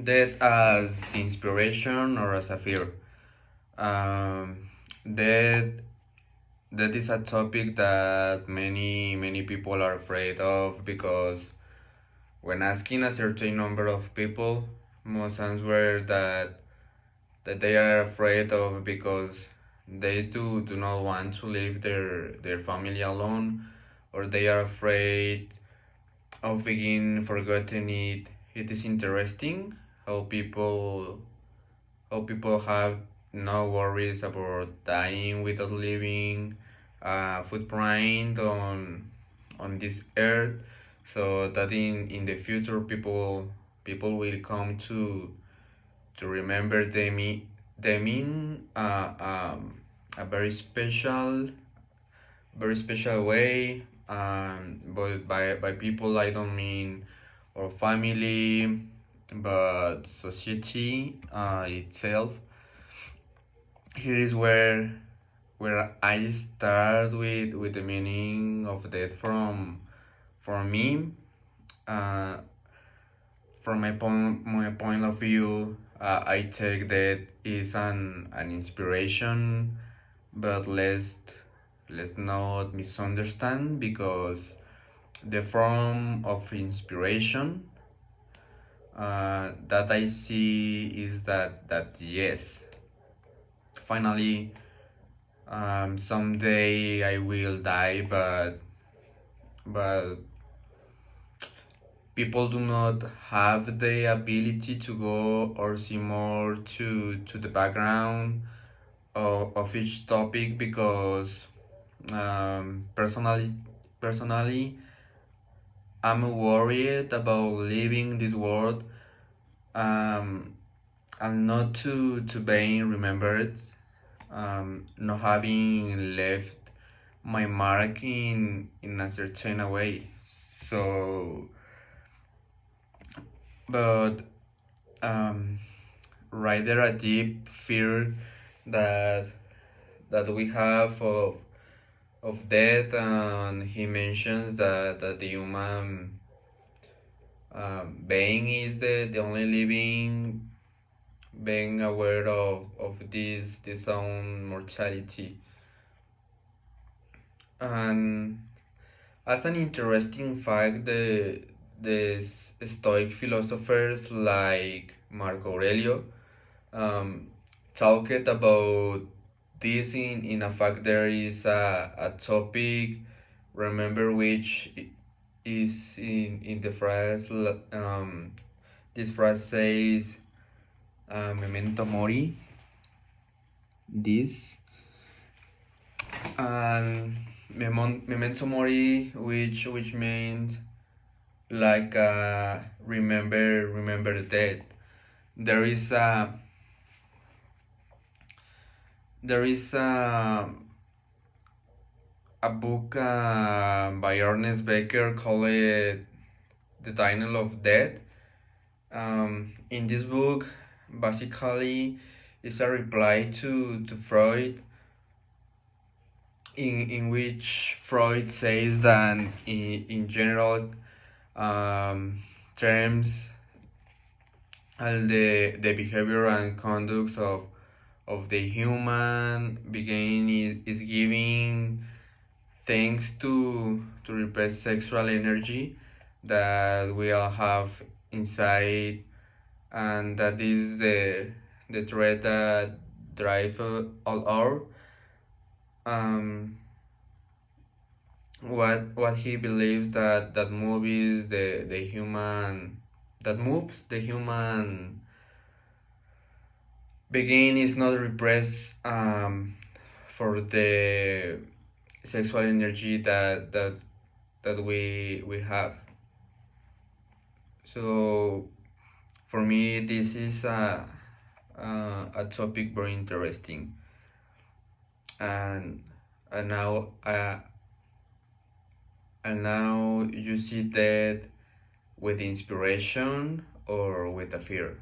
Death as inspiration or as a fear. Um, death, that is a topic that many people are afraid of because when asking a certain number of people, most answer that they are afraid of because they do not want to leave their family alone, or they are afraid of being forgotten. It is interesting how people have no worries about dying without leaving a footprint on this earth, so that in the future people will come to remember them in a very special way. But by people I don't mean our family, but society itself. Here is where I start with the meaning of death from me. Uh, from my point of view, I take that is an inspiration, but let's not misunderstand because the form of inspiration that I see is that yes, finally, someday I will die, but people do not have the ability to go or see more to the background of each topic because personally I'm worried about leaving this world, um, and not to being remembered, not having left my mark in a certain way. So, but um, right there a deep fear that we have of death, and he mentions that the human being is the only living being aware of this own mortality. And as an interesting fact, the Stoic philosophers like Marco Aurelio um, talked about this in a fact. There is a topic, remember which is in the phrase. This phrase says, memento mori, this, and memento mori, which means like remember the dead. There is a book by Ernest Becker called The Denial of Death. In this book, basically, is a reply to Freud, in which Freud says that in general terms, the behavior and conducts of the human being is giving thanks to repress sexual energy that we all have inside, and that is the threat that drive all our um what he believes that movies the human that moves the human being is not repressed for the sexual energy that we have. So for me this is a topic very interesting, and and now you see that with inspiration or with a fear.